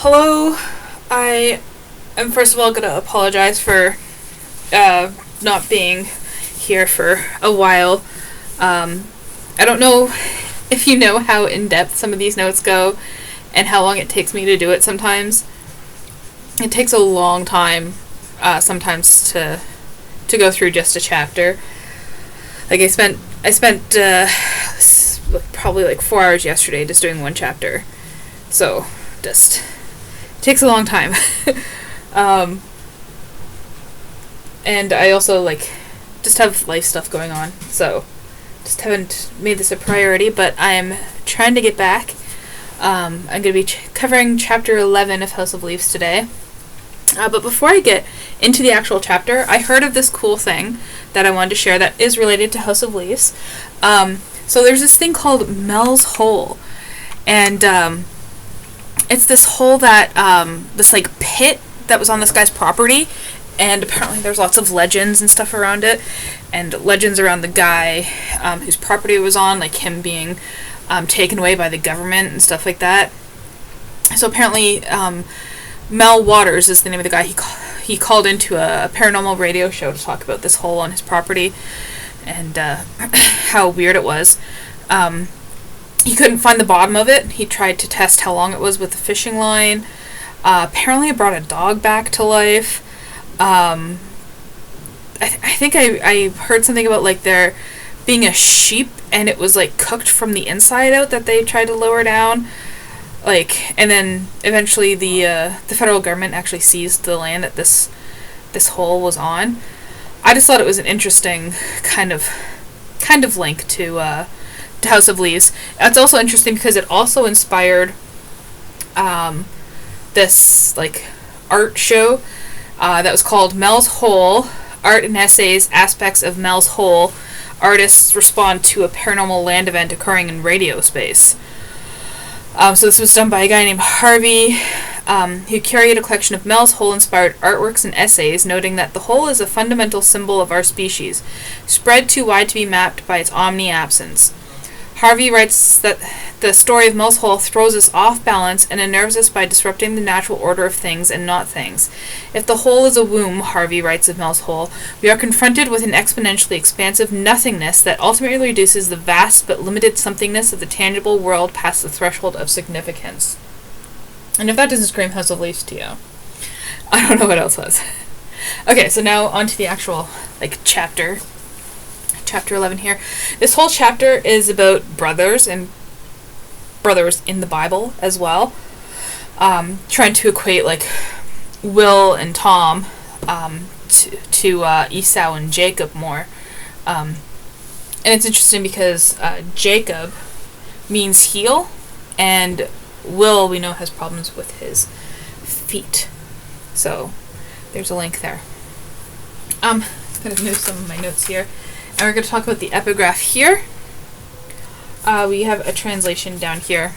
Hello, I am first of all going to apologize for not being here for a while. I don't know if you know how in-depth some of these notes go and how long it takes me to do it sometimes. It takes a long time sometimes to go through just a chapter. Like I spent probably like 4 hours yesterday just doing one chapter. So just takes a long time. And I also just have life stuff going on, so just haven't made this a priority, but I'm trying to get back. I'm going to be covering chapter 11 of House of Leaves today. But before I get into the actual chapter, I heard of this cool thing that I wanted to share that is related to House of Leaves. So there's this thing called Mel's HoL, and it's this hole that, this pit that was on this guy's property, and apparently there's lots of legends and stuff around it, and legends around the guy whose property it was on, like him being taken away by the government and stuff like that. So apparently, Mel Waters is the name of the guy. He called into a paranormal radio show to talk about this hole on his property, and how weird it was. He couldn't find the bottom of it. He tried to test how long it was with a fishing line. Apparently it brought a dog back to life. I think I heard something about there being a sheep and it was cooked from the inside out that they tried to lower down. And then eventually the federal government actually seized the land that this hole was on. I just thought it was an interesting kind of link to House of Leaves. It's also interesting because it also inspired this art show that was called Mel's HoL, Art and Essays, Aspects of Mel's HoL. Artists respond to a paranormal land event occurring in radio space. So this was done by a guy named Harvey, who curated a collection of Mel's HoL-inspired artworks and essays, noting that the hole is a fundamental symbol of our species, spread too wide to be mapped by its omni-absence. Harvey writes that the story of Mel's HoL throws us off balance and unnerves us by disrupting the natural order of things and not things. If the hole is a womb, Harvey writes of Mel's HoL, we are confronted with an exponentially expansive nothingness that ultimately reduces the vast but limited somethingness of the tangible world past the threshold of significance. And if that doesn't scream House of Leaves to you, I don't know what else was. Okay, so now on to the actual chapter 11 here. This whole chapter is about brothers and brothers in the Bible as well. Trying to equate Will and Tom to Esau and Jacob more. And it's interesting because Jacob means heel, and Will, we know, has problems with his feet. So there's a link there. I'm going to move some of my notes here. And we're going to talk about the epigraph here. We have a translation down here.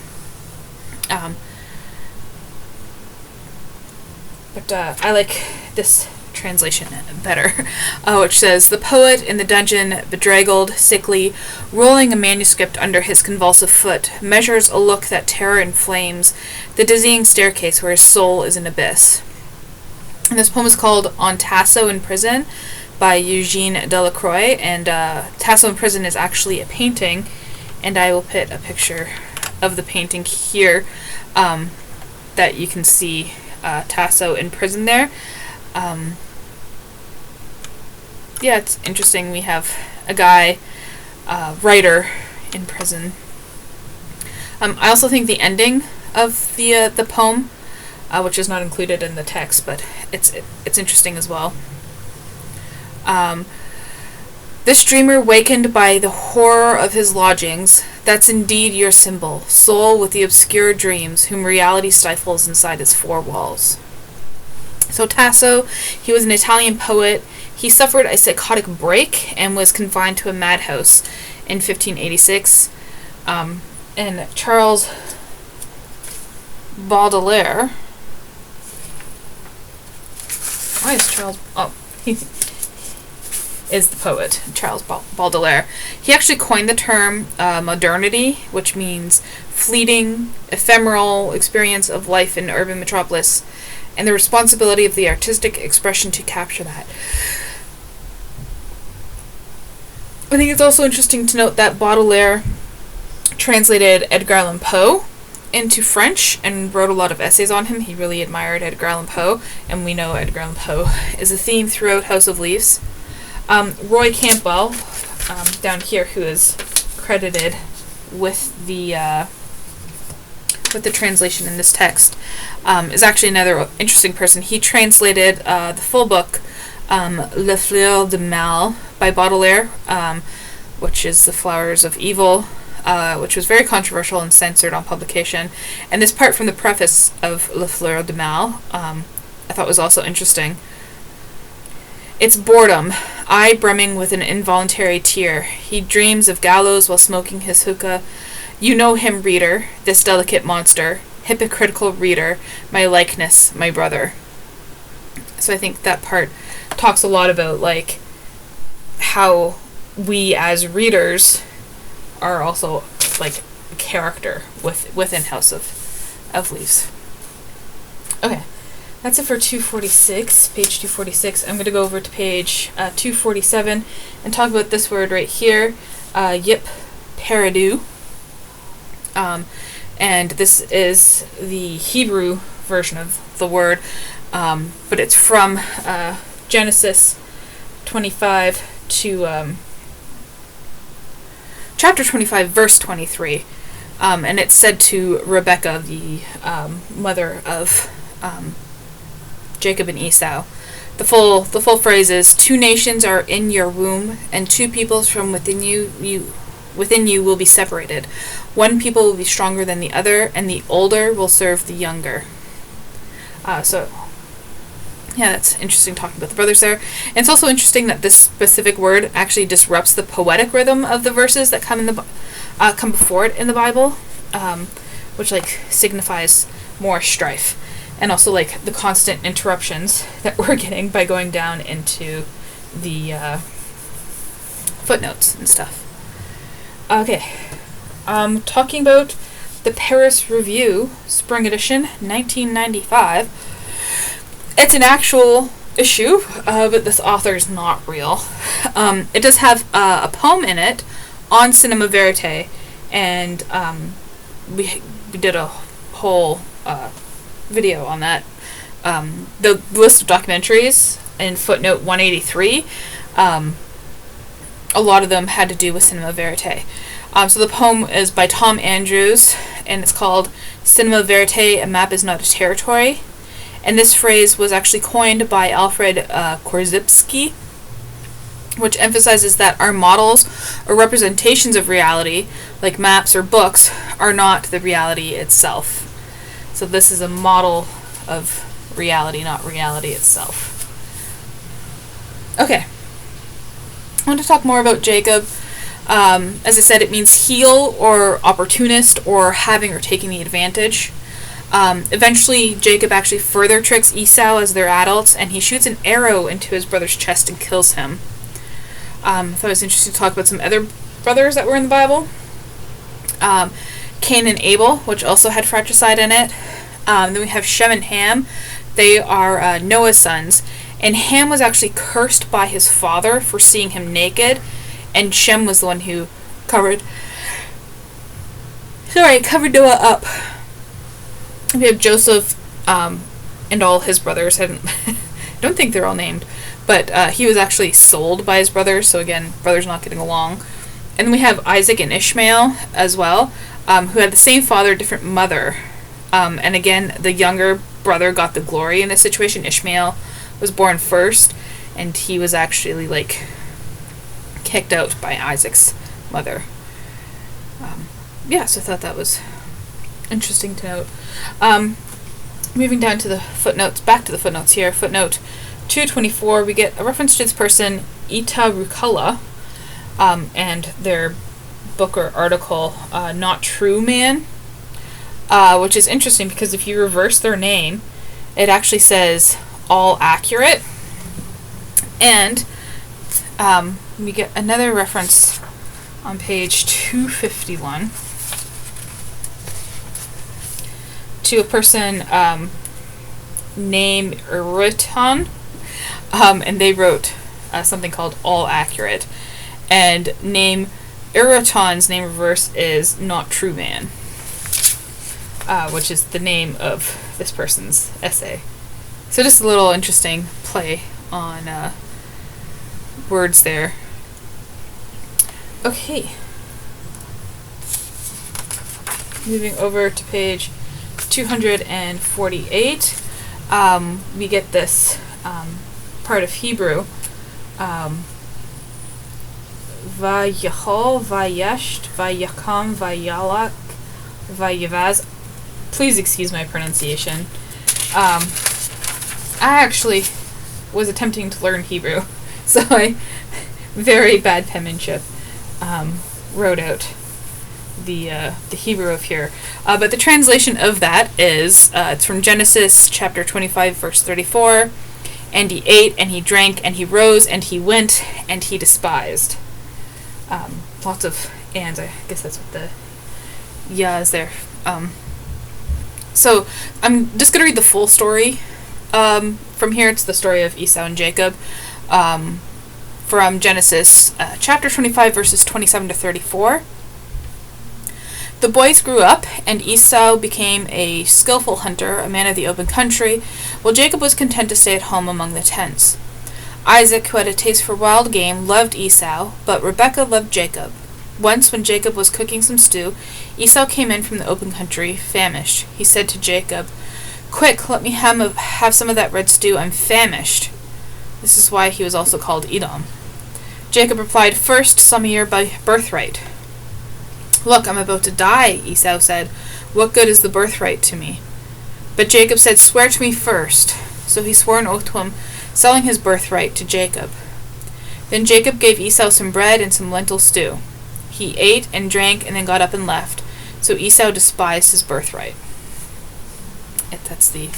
But I like this translation better, which says, the poet in the dungeon, bedraggled, sickly, rolling a manuscript under his convulsive foot, measures a look that terror inflames, the dizzying staircase where his soul is an abyss. And this poem is called On Tasso in Prison, by Eugene Delacroix, and Tasso in Prison is actually a painting, and I will put a picture of the painting here that you can see Tasso in prison there. Yeah, it's interesting. We have a guy, writer, in prison. I also think the ending of the poem, which is not included in the text, but it's interesting as well. This dreamer wakened by the horror of his lodgings, that's indeed your symbol, soul with the obscure dreams, whom reality stifles inside its four walls. So Tasso, he was an Italian poet. He suffered a psychotic break and was confined to a madhouse in 1586. And Charles Baudelaire, why is Charles, is the poet, Charles Baudelaire. He actually coined the term modernity, which means fleeting, ephemeral experience of life in urban metropolis, and the responsibility of the artistic expression to capture that. I think it's also interesting to note that Baudelaire translated Edgar Allan Poe into French and wrote a lot of essays on him. He really admired Edgar Allan Poe, and we know Edgar Allan Poe is a theme throughout House of Leaves. Roy Campbell, down here, who is credited with the translation in this text, is actually another interesting person. He translated the full book, Les Fleurs du Mal, by Baudelaire, which is The Flowers of Evil, which was very controversial and censored on publication. And this part from the preface of Les Fleurs du Mal, I thought was also interesting. It's boredom, eye brimming with an involuntary tear. He dreams of gallows while smoking his hookah. You know him, reader, this delicate monster, hypocritical reader, my likeness, my brother. So I think that part talks a lot about, like, how we as readers are also, like, a character within House of Leaves. Okay, that's it for 246, page 246. I'm going to go over to page 247 and talk about this word right here, yip paradu. And this is the Hebrew version of the word, but it's from Genesis 25 to chapter 25, verse 23, and it's said to Rebekah, the mother of Jacob and Esau. The full phrase is, 2 nations are in your womb, and 2 peoples from within you will be separated. 1 people will be stronger than the other, and the older will serve the younger. So, yeah, that's interesting talking about the brothers there. And it's also interesting that this specific word actually disrupts the poetic rhythm of the verses that come before it in the Bible, which, like, signifies more strife. And also, like, the constant interruptions that we're getting by going down into the footnotes and stuff. Okay, talking about the Paris Review, Spring Edition, 1995. It's an actual issue, but this author is not real. It does have a poem in it on cinema verite, and we did a whole video on that. The list of documentaries in footnote 183, a lot of them had to do with cinema verite. So the poem is by Tom Andrews, and it's called Cinema Verite, A Map is Not a Territory. And this phrase was actually coined by Alfred Korzybski, which emphasizes that our models or representations of reality, like maps or books, are not the reality itself. So this is a model of reality, not reality itself. Okay. I want to talk more about Jacob. As I said, it means heel or opportunist or having or taking the advantage. Eventually, Jacob actually further tricks Esau as they're adults, and he shoots an arrow into his brother's chest and kills him. I thought it was interesting to talk about some other brothers that were in the Bible. Cain and Abel, which also had fratricide in it. Then we have Shem and Ham. They are Noah's sons. And Ham was actually cursed by his father for seeing him naked, and Shem was the one who covered Noah up. We have Joseph and all his brothers. I don't think they're all named, but he was actually sold by his brothers, so again, brothers not getting along. And then we have Isaac and Ishmael as well, who had the same father, different mother. And again, the younger brother got the glory in this situation. Ishmael was born first, and he was actually, like, kicked out by Isaac's mother. So I thought that was interesting to note. Moving down to the footnotes, back to the footnotes here. Footnote 224, we get a reference to this person, Ita Rukala, and their book or article, Not True Man, which is interesting because if you reverse their name, it actually says all accurate. And We get another reference on page 251 to a person named Eriton, and they wrote something called All Accurate, and name Eriton's name reverse is Not True Man, which is the name of this person's essay. So just a little interesting play on words there. Okay. Moving over to page 248, we get this part of Hebrew. Vayachol, Vayesht, Vayakam, Vayalak, Vayavaz. Please excuse my pronunciation. I actually was attempting to learn Hebrew, so I, very bad penmanship, wrote out the Hebrew of here. But the translation of that is, it's from Genesis chapter 25, verse 34. And he ate, and he drank, and he rose, and he went, and he despised. Lots of ands. I guess that's what the yeah is there. So I'm just going to read the full story. From here, it's the story of Esau and Jacob. From Genesis chapter 25, verses 27 to 34. The boys grew up, and Esau became a skillful hunter, a man of the open country, while Jacob was content to stay at home among the tents. Isaac, who had a taste for wild game, loved Esau, but Rebekah loved Jacob. Once, when Jacob was cooking some stew, Esau came in from the open country, famished. He said to Jacob, "Quick, let me have some of that red stew. I'm famished." This is why he was also called Edom. Jacob replied, "First, some of your birthright." "Look, I'm about to die," Esau said. "What good is the birthright to me?" But Jacob said, "Swear to me first." So he swore an oath to him, selling his birthright to Jacob. Then Jacob gave Esau some bread and some lentil stew. He ate and drank and then got up and left. So Esau despised his birthright. That's the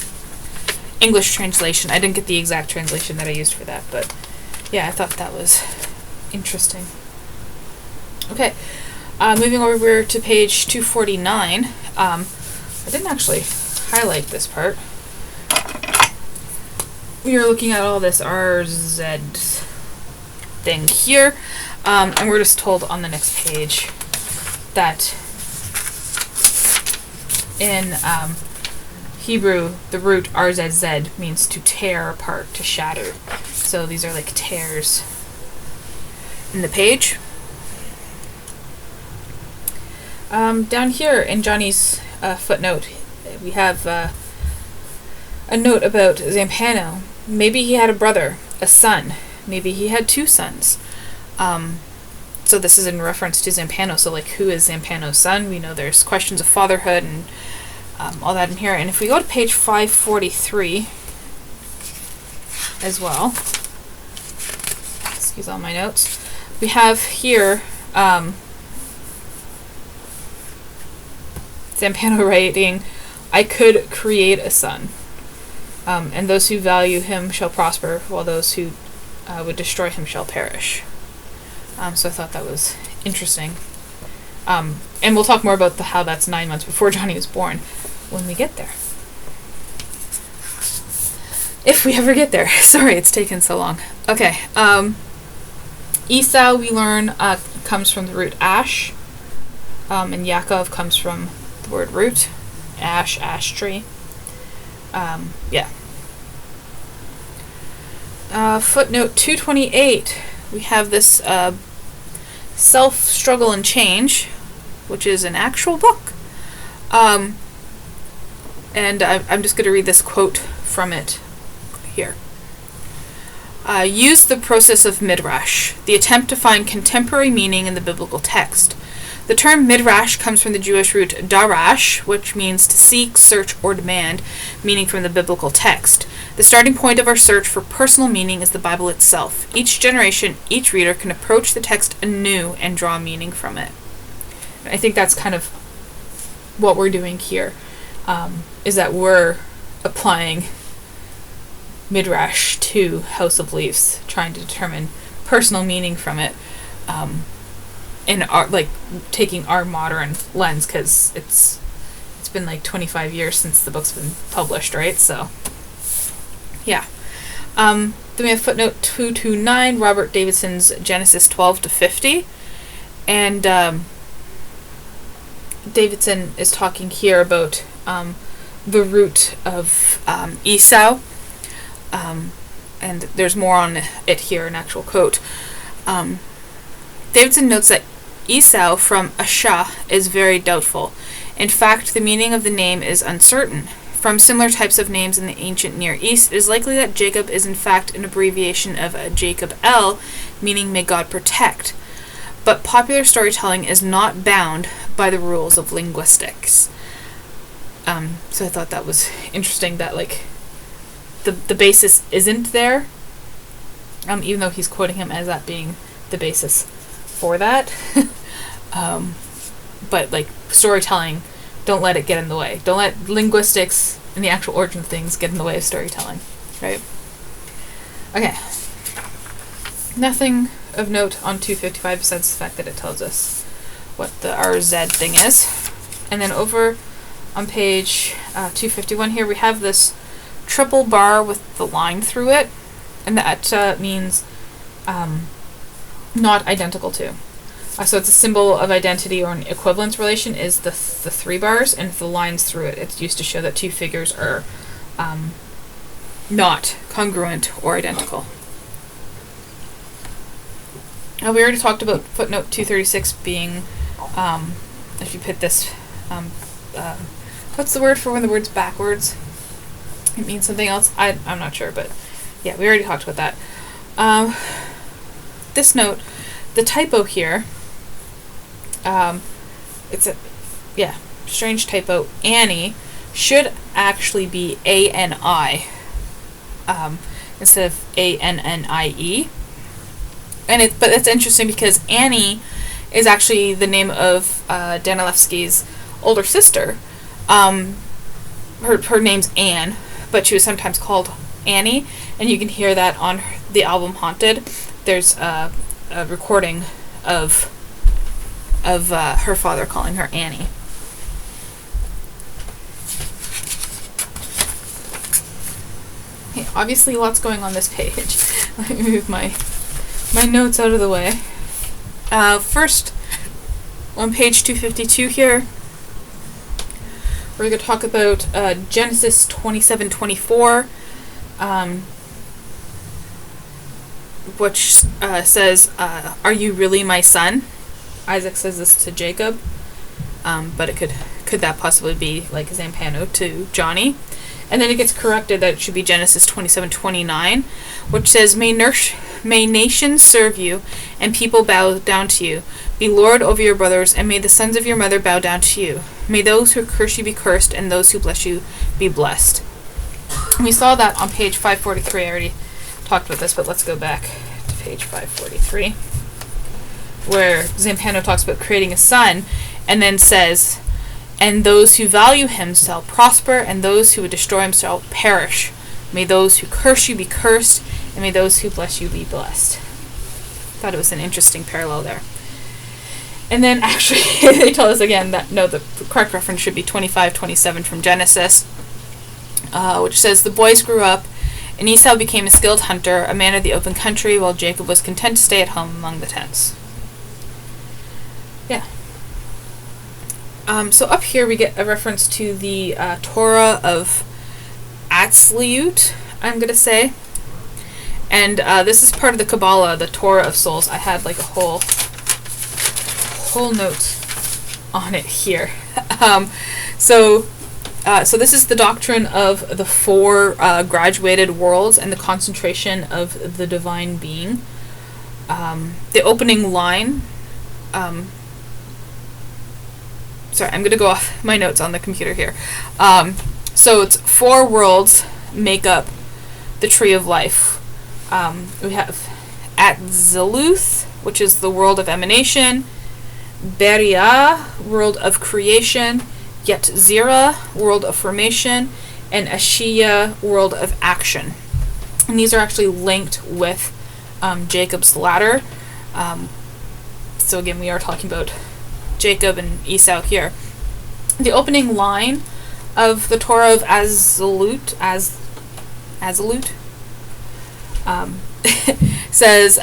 English translation. I didn't get the exact translation that I used for that, but yeah, I thought that was interesting. Okay, moving over to page 249. I didn't actually highlight this part. We are looking at all this RZ thing here, and we're just told on the next page that in Hebrew, the root RZZ means to tear apart, to shatter. So these are like tears in the page. Down here in Johnny's footnote, we have a note about Zampano. Maybe he had a brother, a son. Maybe he had two sons. So this is in reference to Zampano. So like, who is Zampano's son? We know there's questions of fatherhood and all that in here. And if we go to page 543 as well, excuse all my notes, we have here Zampano writing, "I could create a son, and those who value him shall prosper, while those who would destroy him shall perish." So I thought that was interesting. And we'll talk more about how that's 9 months before Johnny was born when we get there. If we ever get there. Sorry, it's taken so long. Okay. Esau, we learn, comes from the root ash, and Yaakov comes from the word root. Ash tree. Yeah. Footnote 228. We have this Self, Struggle, and Change, which is an actual book. And I'm just going to read this quote from it here. Use the process of midrash, the attempt to find contemporary meaning in the biblical text. The term midrash comes from the Jewish root darash, which means to seek, search, or demand, meaning from the biblical text. The starting point of our search for personal meaning is the Bible itself. Each generation, each reader can approach the text anew and draw meaning from it. And I think that's kind of what we're doing here, is that we're applying midrash to House of Leaves, trying to determine personal meaning from it, in our, like, taking our modern lens, because it's been like 25 years since the book's been published, right? So, yeah. Then we have footnote 229, Robert Davidson's Genesis 12 to 50, and Davidson is talking here about the root of Esau, and there's more on it here, an actual quote. Davidson notes that Esau from Asha is very doubtful. In fact, the meaning of the name is uncertain. From similar types of names in the ancient Near East, it is likely that Jacob is in fact an abbreviation of Jacob El, meaning may God protect. But popular storytelling is not bound by the rules of linguistics. So I thought that was interesting that, like, the basis isn't there, even though he's quoting him as that being the basis for that. But, like, storytelling, don't let it get in the way. Don't let linguistics and the actual origin of things get in the way of storytelling, right? Okay. Nothing of note on 255 besides the fact that it tells us what the RZ thing is. And then over on page 251 here, we have this triple bar with the line through it, and that means not identical to. So it's a symbol of identity, or an equivalence relation is the 3 bars, and the lines through it, it's used to show that two figures are not congruent or identical. We already talked about footnote 236 being, if you put this, what's the word for when the word's backwards? It means something else. I'm not sure, but yeah, we already talked about that. This note, the typo here, it's a, strange typo. Annie should actually be A-N-I, instead of A-N-N-I-E. But it's interesting because Annie is actually the name of Danilevsky's older sister. Her name's Anne, but she was sometimes called Annie, and you can hear that on the album Haunted. There's a recording of her father calling her Annie. Okay, obviously lots going on this page. Let me move my notes out of the way. First, on page 252 here, we're going to talk about Genesis 27:24, which says, "Are you really my son?" Isaac says this to Jacob, but it could that possibly be like Zampano to Johnny? And then it gets corrected that it should be Genesis 27:29, which says, May nations serve you, and people bow down to you. Be Lord over your brothers, and may the sons of your mother bow down to you. May those who curse you be cursed, and those who bless you be blessed. And we saw that on page 543. I already talked about this, but let's go back to page 543, where Zampano talks about creating a son, and then says, and those who value him shall prosper, and those who would destroy him shall perish. May those who curse you be cursed, and may those who bless you be blessed. Thought it was an interesting parallel there. And then actually they tell us again that no, the correct reference should be 25:27 from Genesis, which says, the boys grew up, and Esau became a skilled hunter, a man of the open country, while Jacob was content to stay at home among the tents. Yeah. So up here we get a reference to the Torah of Atzliut, I'm going to say. And this is part of the Kabbalah, the Torah of souls. I had like a whole note on it here. So this is the doctrine of the 4 graduated worlds and the concentration of the divine being. The opening line... sorry, I'm going to go off my notes on the computer here. So it's 4 worlds make up the tree of life. We have Atziluth, which is the world of emanation, Beriah, world of creation, Yetzirah, world of formation, and Ashiya, world of action. And these are actually linked with Jacob's ladder. So again, we are talking about Jacob and Esau here. The opening line of the Torah of Azalut says,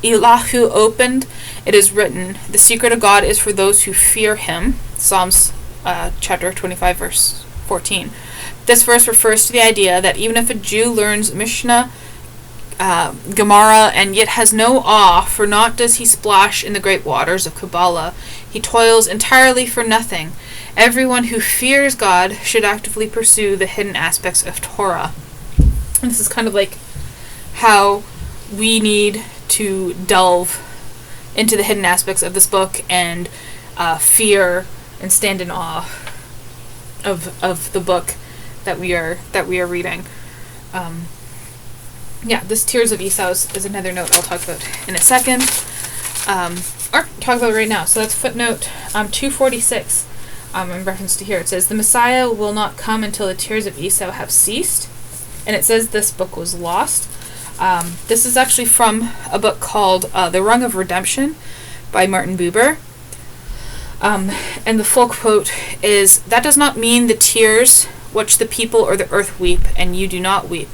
Elahu opened, it is written, the secret of God is for those who fear him. Psalms chapter 25, verse 14. This verse refers to the idea that even if a Jew learns Mishnah, Gemara, and yet has no awe, for naught does he splash in the great waters of Kabbalah. He toils entirely for nothing. Everyone who fears God should actively pursue the hidden aspects of Torah. And this is kind of like how we need to delve into the hidden aspects of this book and fear and stand in awe of the book that we are reading. This Tears of Esau is another note I'll talk about in a second. Or talk about it right now. So that's footnote 246 in reference to here. It says, the Messiah will not come until the tears of Esau have ceased. And it says this book was lost. This is actually from a book called The Rung of Redemption by Martin Buber. And the full quote is, that does not mean the tears which the people or the earth weep, and you do not weep.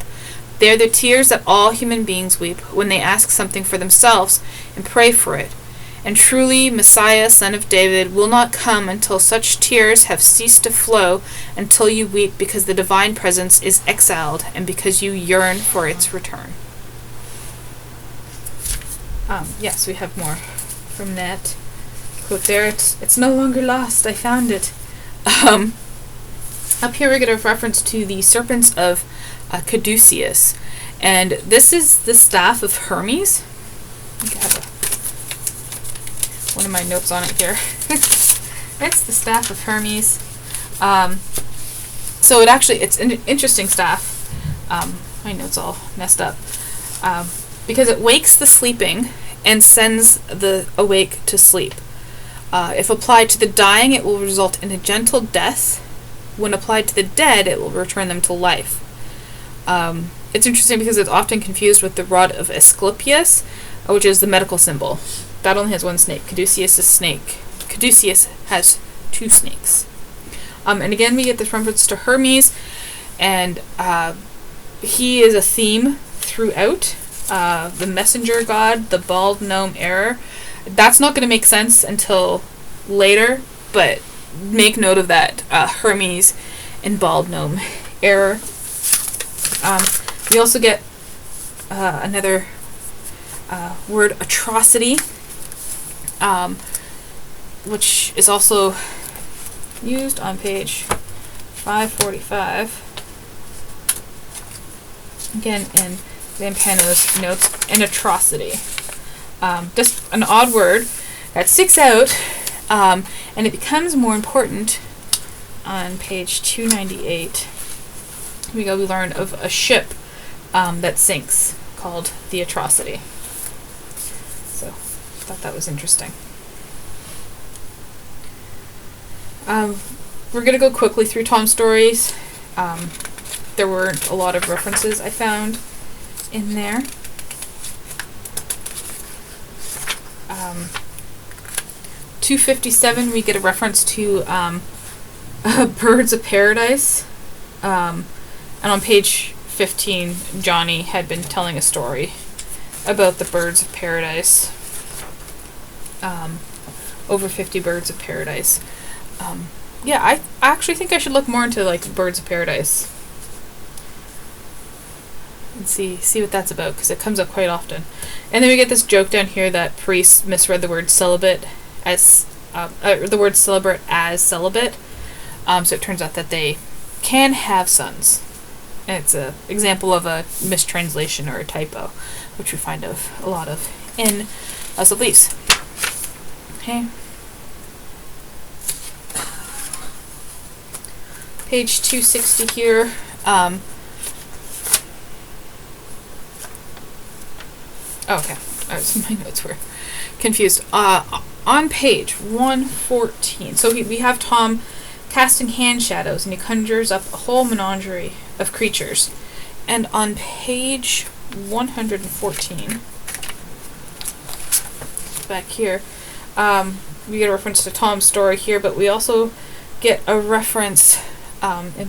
They are the tears that all human beings weep when they ask something for themselves and pray for it. And truly, Messiah, son of David, will not come until such tears have ceased to flow, until you weep because the divine presence is exiled and because you yearn for its return. Yes, we have more from that quote there. It's no longer lost. I found it. Up here we get a reference to the serpents of Caduceus, and this is the staff of Hermes. I think I have one of my notes on it here. It's the staff of Hermes. So it's an interesting staff. My notes all messed up because it wakes the sleeping and sends the awake to sleep. If applied to the dying, it will result in a gentle death. When applied to the dead, it will return them to life. It's interesting because it's often confused with the rod of Asclepius, which is the medical symbol. That only has one snake. Caduceus is snake. Caduceus has two snakes. And again, we get this reference to Hermes, and he is a theme throughout. The messenger god, the bald gnome error. That's not going to make sense until later, but make note of that. Hermes and bald gnome error. We also get another word, atrocity, which is also used on page 545. Again, in Van Pano's notes, an atrocity. Just an odd word that sticks out, and it becomes more important on page 298. We learn of a ship that sinks called the Atrocity. So, I thought that was interesting. We're going to go quickly through Tom's stories. There weren't a lot of references I found in there. 257, we get a reference to Birds of Paradise. And on page 15, Johnny had been telling a story about the birds of paradise. Over 50 birds of paradise. I actually think I should look more into birds of paradise and see what that's about, because it comes up quite often. And then we get this joke down here that priests misread the word celibate as celibate. So it turns out that they can have sons. And it's an example of a mistranslation or a typo, which we find a lot of in House of Leaves. Okay. Page 260 here. Okay. My notes were confused. On page 114, so we have Tom casting hand shadows, and he conjures up a whole menagerie of creatures. And on page 114, back here. We get a reference to Tom's story here, but we also get a reference to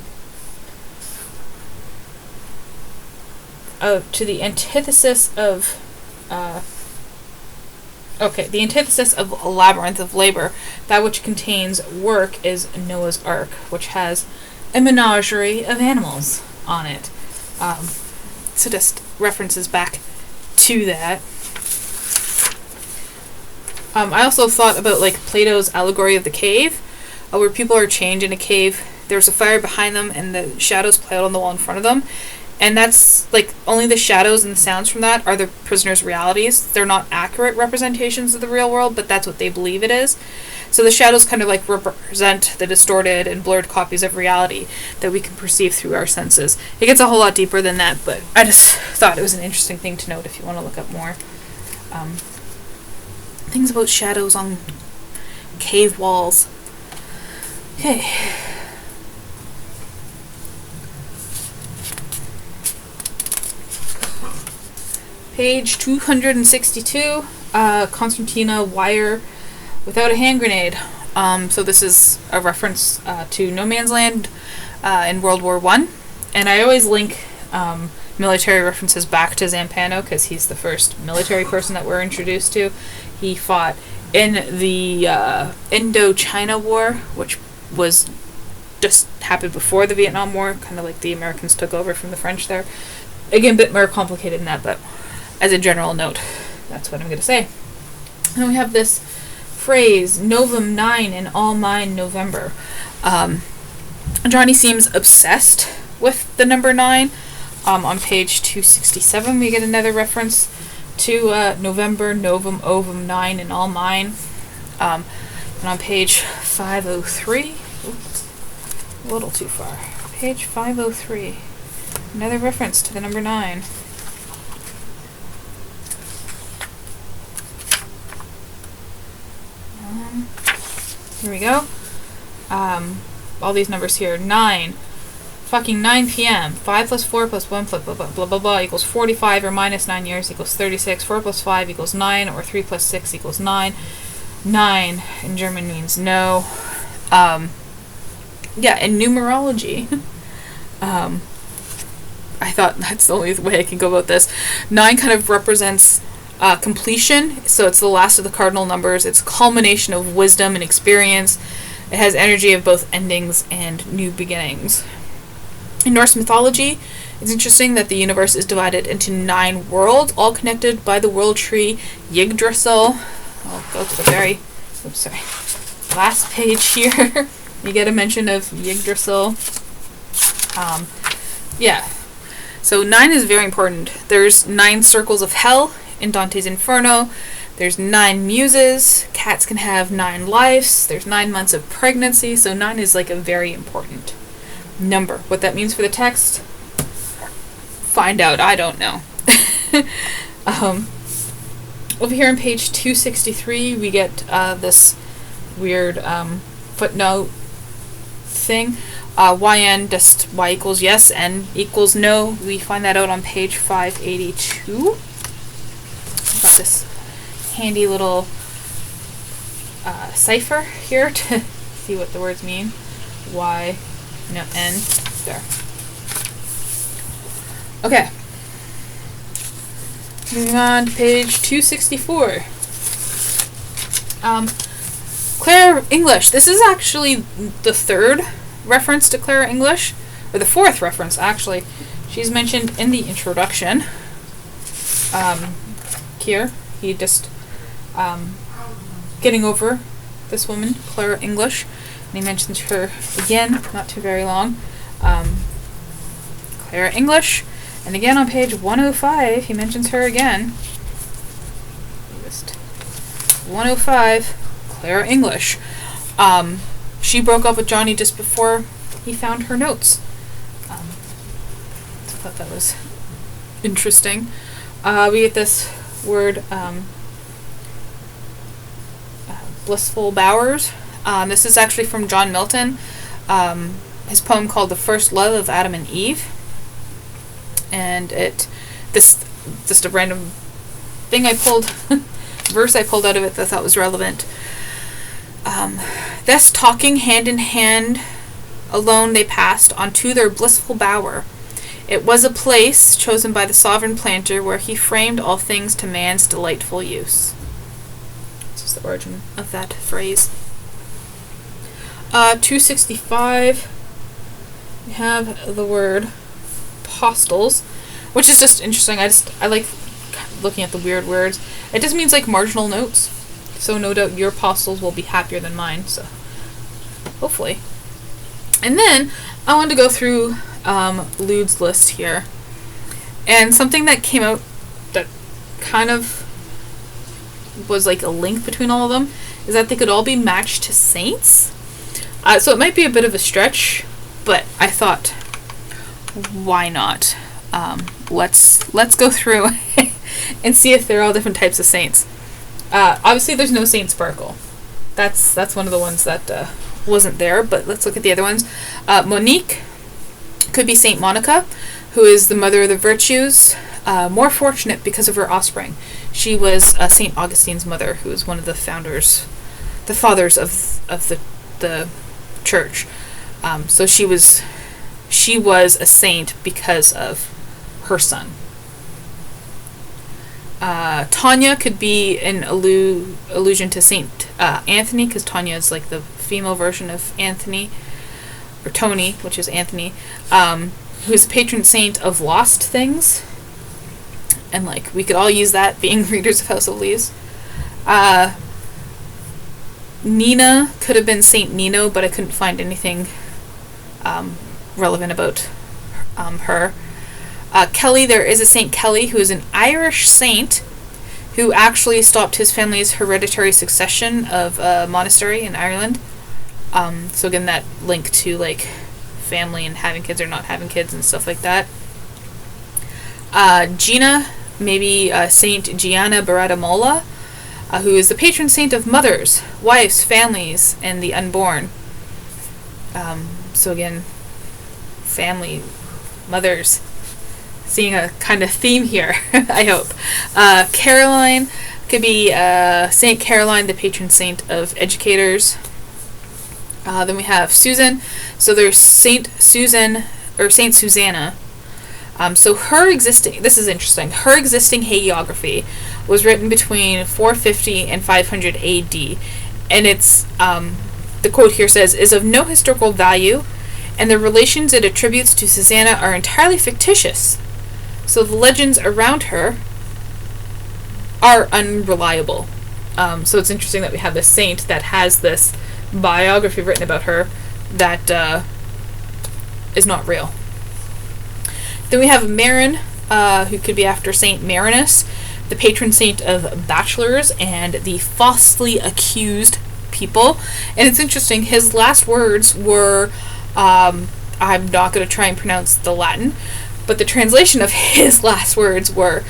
the antithesis of the antithesis of a labyrinth of labor. That which contains work is Noah's Ark, which has a menagerie of animals on it. So just references back to that. I also thought about like Plato's allegory of the cave, where people are chained in a cave. There's a fire behind them, and the shadows play out on the wall in front of them. And that's like only the shadows and the sounds from that are the prisoners' realities. They're not accurate representations of the real world, but that's what they believe it is. So the shadows kind of like represent the distorted and blurred copies of reality that we can perceive through our senses. It gets a whole lot deeper than that, but I just thought it was an interesting thing to note if you want to look up more. Things about shadows on cave walls. Okay. Page 262, concertina wire without a hand grenade. So this is a reference to No Man's Land in World War I. And I always link military references back to Zampano because he's the first military person that we're introduced to. He fought in the Indochina War, which was just happened before the Vietnam War, kind of like the Americans took over from the French there. Again, a bit more complicated than that, but as a general note, that's what I'm going to say. And we have this phrase, Novum 9 in all mine November. Johnny seems obsessed with the number 9. On page 267, we get another reference to November, Novum, Ovum, 9 in all mine. And on page 503, oops, a little too far. Page 503, another reference to the number 9. Here we go. All these numbers here. 9. Fucking 9 p.m. 5 plus 4 plus 1 plus blah blah blah blah blah equals 45 or minus 9 years equals 36. 4 plus 5 equals 9 or 3 plus 6 equals 9. 9 in German means no. Yeah, in numerology, I thought that's the only way I can go about this. 9 kind of represents completion, so it's the last of the cardinal numbers. It's a culmination of wisdom and experience. It has energy of both endings and new beginnings. In Norse mythology, it's interesting that the universe is divided into 9 worlds, all connected by the world tree Yggdrasil. I'll go to the last page here. You get a mention of Yggdrasil. Yeah. So 9 is very important. There's 9 circles of hell in Dante's Inferno. There's 9 muses. Cats can have 9 lives. There's 9 months of pregnancy. So 9 is like a very important number. What that means for the text, find out. I don't know. Over here on page 263, we get this weird footnote thing. YN, just Y equals yes, N equals no. We find that out on page 582. Got this handy little cipher here to see what the words mean. Y, no, N, there. Okay. Moving on to page 264. Claire English. This is actually the 3rd reference to Claire English, or the 4th reference, actually. She's mentioned in the introduction. Here, he just getting over this woman, Claire English, and he mentions her again, not too very long. Claire English, and again on page 105, he mentions her again. Just 105, Claire English. She broke up with Johnny just before he found her notes. I thought that was interesting. We get this word, blissful bowers. This is actually from John Milton. His poem called The First Love of Adam and Eve. And this just a random thing I pulled verse I pulled out of it that I thought was relevant. Thus talking hand in hand, alone they passed onto their blissful bower. It was a place chosen by the sovereign planter where he framed all things to man's delightful use. This is the origin of that phrase. 265, we have the word postles, which is just interesting. I like looking at the weird words. It just means like marginal notes. So no doubt your postles will be happier than mine, so hopefully. And then I wanted to go through Lude's list here. And something that came out that kind of was like a link between all of them is that they could all be matched to saints. So it might be a bit of a stretch, but I thought, why not? Let's go through and see if they're all different types of saints. Obviously, there's no Saint Sparkle. That's one of the ones that wasn't there, but let's look at the other ones. Monique could be Saint Monica, who is the mother of the virtues, more fortunate because of her offspring. She was Saint Augustine's mother, who was one of the fathers of the church. So she was a saint because of her son. Tanya could be an allusion to Saint Anthony, because Tanya is like the female version of Anthony, or Tony, which is Anthony, who is the patron saint of lost things. And like we could all use that being readers of House of Leaves. Nina could have been Saint Nino, but I couldn't find anything relevant about her. Kelly, there is a Saint Kelly who is an Irish saint who actually stopped his family's hereditary succession of a monastery in Ireland. So again, that link to like family and having kids or not having kids and stuff like that. Gina, maybe Saint Gianna Baratamola, who is the patron saint of mothers, wives, families, and the unborn. So again, family, mothers. Seeing a kind of theme here, I hope. Caroline could be Saint Caroline, the patron saint of educators. Then we have Susan. So there's Saint Susan, or Saint Susanna. So her existing, this is interesting, her existing hagiography was written between 450 and 500 AD. And it's, the quote here says, is of no historical value, and the relations it attributes to Susanna are entirely fictitious. So the legends around her are unreliable. So it's interesting that we have this saint that has this biography written about her that is not real. Then we have Marin, who could be after Saint Marinus, the patron saint of bachelors and the falsely accused people. And it's interesting, his last words were, I'm not going to try and pronounce the Latin, but the translation of his last words were,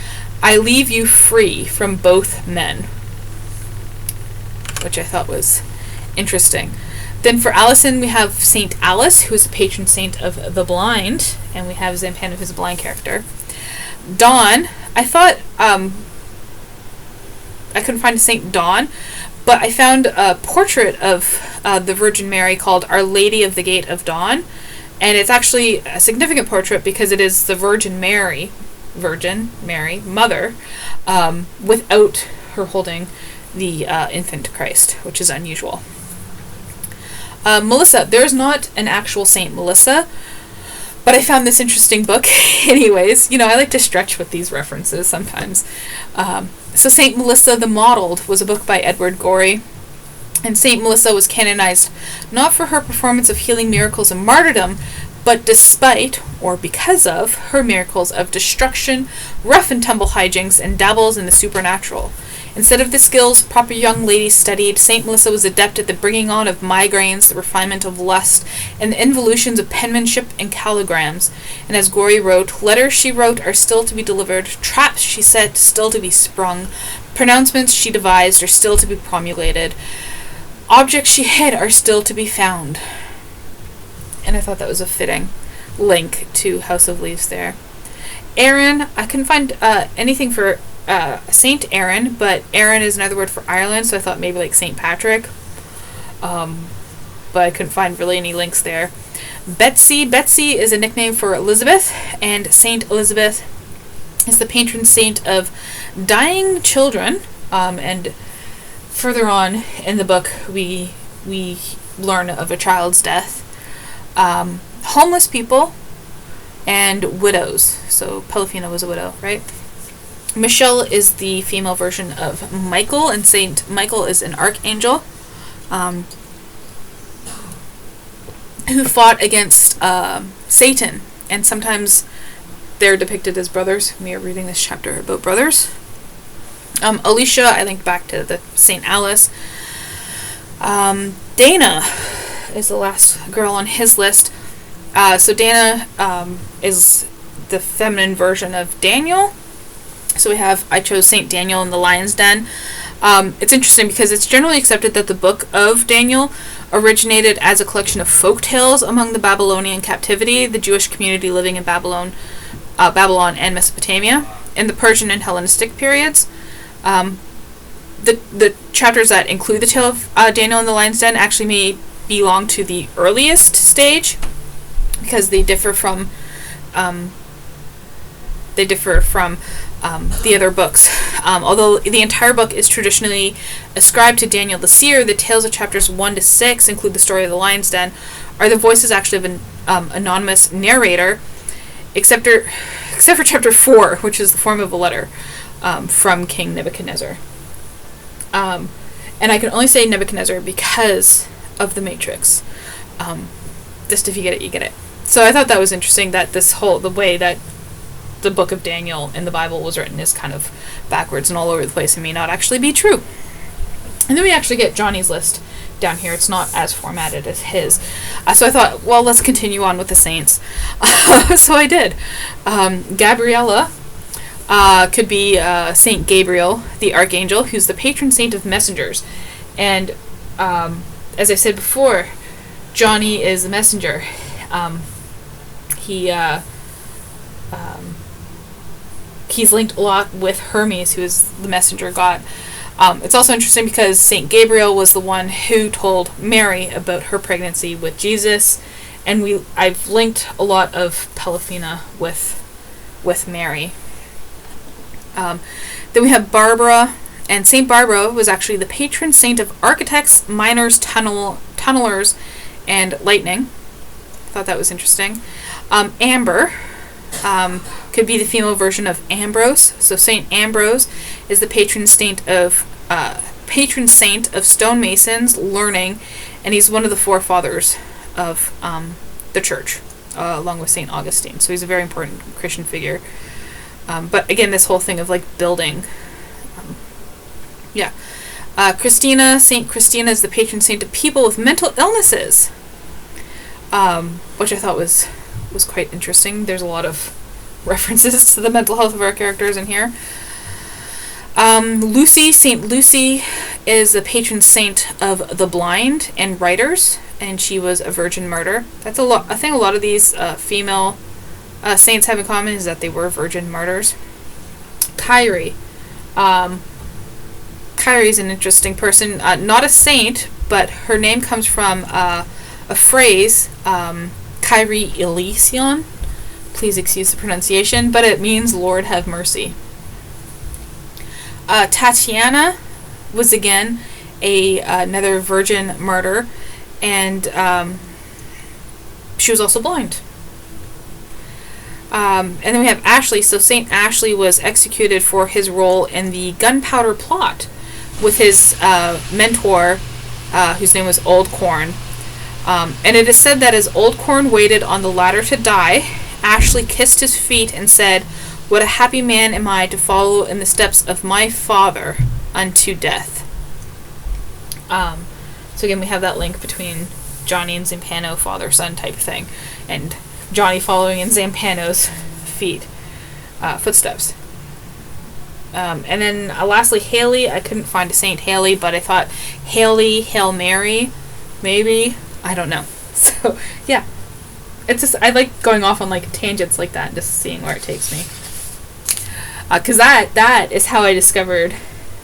I leave you free from both men. Which I thought was interesting. Then for Allison, we have Saint Alice, who is the patron saint of the blind, and we have Zampano, who's a blind character. Dawn, I thought, I couldn't find a Saint Dawn, but I found a portrait of the Virgin Mary called Our Lady of the Gate of Dawn. And it's actually a significant portrait because it is the Virgin Mary, Mother, without her holding the infant Christ, which is unusual. Melissa, there's not an actual Saint Melissa, but I found this interesting book anyways. You know, I like to stretch with these references sometimes. So Saint Melissa the Mottled was a book by Edward Gorey. And Saint Melissa was canonized not for her performance of healing miracles and martyrdom, but despite, or because of, her miracles of destruction, rough and tumble hijinks, and dabbles in the supernatural. Instead of the skills proper young ladies studied, Saint Melissa was adept at the bringing on of migraines, the refinement of lust, and the involutions of penmanship and calligrams. And as Gorey wrote, letters she wrote are still to be delivered, traps she set still to be sprung, pronouncements she devised are still to be promulgated, objects she hid are still to be found. And I thought that was a fitting link to House of Leaves there. Aaron, I couldn't find anything for Saint Aaron, but Aaron is another word for Ireland, so I thought maybe like Saint Patrick. But I couldn't find really any links there. Betsy is a nickname for Elizabeth, and Saint Elizabeth is the patron saint of dying children. And further on in the book, we learn of a child's death. Homeless people and widows. So Polyphena was a widow, right? Michelle is the female version of Michael, and Saint Michael is an archangel who fought against Satan, and sometimes they're depicted as brothers. We are reading this chapter about brothers. Alicia, I linked back to the Saint Alice. Dana is the last girl on his list. So Dana is the feminine version of Daniel. So I chose Saint Daniel in the Lion's Den. It's interesting because it's generally accepted that the book of Daniel originated as a collection of folk tales among the Babylonian captivity, the Jewish community living in Babylon and Mesopotamia, in the Persian and Hellenistic periods. The chapters that include the tale of Daniel in the Lion's Den actually may belong to the earliest stage, because they differ from the other books. Although the entire book is traditionally ascribed to Daniel the seer, the tales of chapters 1 to 6 include the story of the Lion's Den, are the voices actually of an anonymous narrator, except for chapter 4, which is the form of a letter from King Nebuchadnezzar. And I can only say Nebuchadnezzar because of the Matrix. Just if you get it, you get it. So I thought that was interesting that the way that the book of Daniel in the Bible was written is kind of backwards and all over the place and may not actually be true. And then we actually get Johnny's list down here. It's not as formatted as his. So I thought, well, let's continue on with the saints. So I did. Gabriella could be Saint Gabriel, the archangel, who's the patron saint of messengers. And as I said before, Johnny is the messenger. He's linked a lot with Hermes, who is the messenger god. It's also interesting because Saint Gabriel was the one who told Mary about her pregnancy with Jesus, and I've linked a lot of Polyphena with Mary. Then we have Barbara, and Saint Barbara was actually the patron saint of architects, miners, tunnelers, and lightning. I thought that was interesting. Amber could be the female version of Ambrose. So Saint Ambrose is the patron saint of stonemasons, learning, and he's one of the forefathers of the church, along with Saint Augustine. So he's a very important Christian figure. But again, this whole thing of like building. Christina, Saint Christina is the patron saint of people with mental illnesses, which I thought was quite interesting. There's a lot of references to the mental health of our characters in here. Lucy, Saint Lucy, is the patron saint of the blind and writers, and she was a virgin martyr. That's a lot. I think a lot of these female saints have in common is that they were virgin martyrs. Kyrie. Kyrie's an interesting person. Not a saint, but her name comes from a phrase, Kyrie eleison. Please excuse the pronunciation, but it means Lord have mercy. Tatiana was again another virgin martyr, and she was also blind. And then we have Ashley. So Saint Ashley was executed for his role in the gunpowder plot with his mentor, whose name was Old Corn. And it is said that as Old Corn waited on the ladder to die, Ashley kissed his feet and said, "What a happy man am I to follow in the steps of my father unto death." So again, we have that link between Johnny and Zampano, father-son type thing, and Johnny following in Zampano's footsteps. And then lastly, Haley. I couldn't find a Saint Haley, but I thought Haley, Hail Mary, maybe. I don't know. So, yeah. It's just, I like going off on like tangents like that and just seeing where it takes me. Because that is how I discovered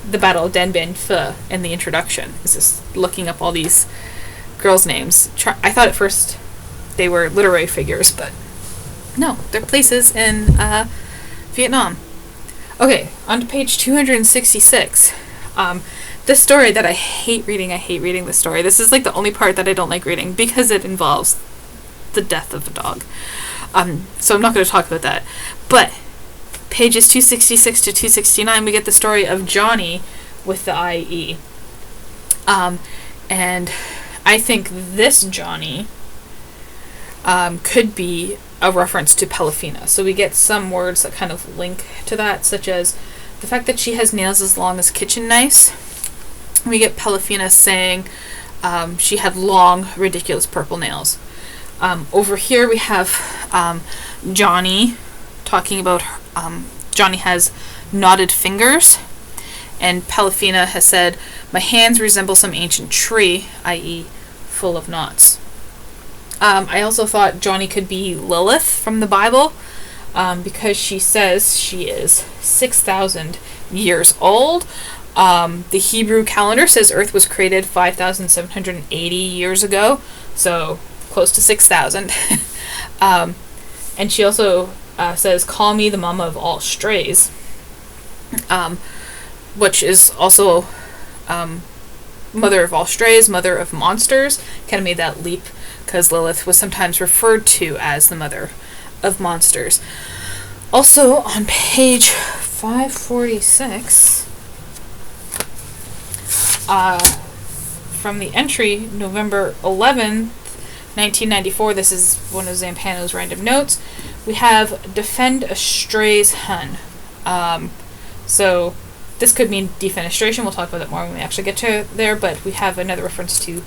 the Battle of Den Bien Pho in the introduction. Is just looking up all these girls' names. I thought at first they were literary figures, but no, they're places in Vietnam. Okay, on to page 266. This story that I hate reading this story. This is like the only part that I don't like reading because it involves the death of a dog. So I'm not going to talk about that. But pages 266 to 269, we get the story of Johnny with the IE. And I think this Johnny could be a reference to Pelafina. So we get some words that kind of link to that, such as the fact that she has nails as long as kitchen knives. We get Pelafina saying she had long, ridiculous purple nails. Over here we have Johnny talking about Johnny has knotted fingers, and Pelafina has said, "My hands resemble some ancient tree," i.e. full of knots. I also thought Johnny could be Lilith from the Bible, because she says she is 6,000 years old. The Hebrew calendar says Earth was created 5,780 years ago, so close to 6,000. And she also says, "Call me the mama of all strays," which is also mother of all strays, mother of monsters. Kind of made that leap because Lilith was sometimes referred to as the mother of monsters. Also on page 546, from the entry November 11th, 1994, this is one of Zampano's random notes, we have "defend a stray's hun." So this could mean defenestration. We'll talk about that more when we actually get to there, but we have another reference to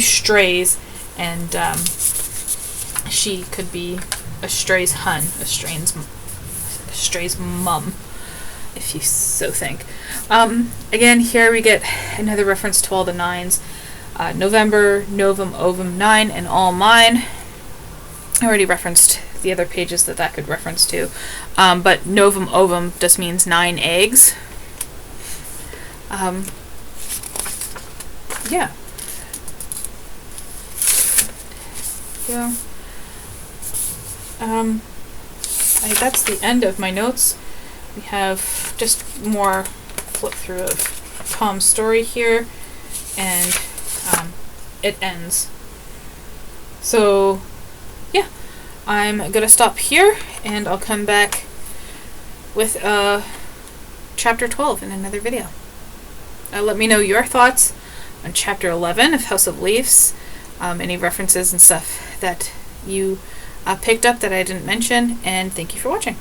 strays, and she could be a stray's hun, a stray's mum, if you so think. Again, here we get another reference to all the nines. November, Novum, Ovum, 9, and all mine. I already referenced the other pages that could reference to. But Novum, Ovum just means 9 eggs. Yeah. Yeah. That's the end of my notes. We have just more flip through of Tom's story here, and it ends. So, yeah, I'm gonna stop here, and I'll come back with chapter 12 in another video. Let me know your thoughts on chapter 11 of House of Leaves, any references and stuff that you picked up that I didn't mention, and thank you for watching.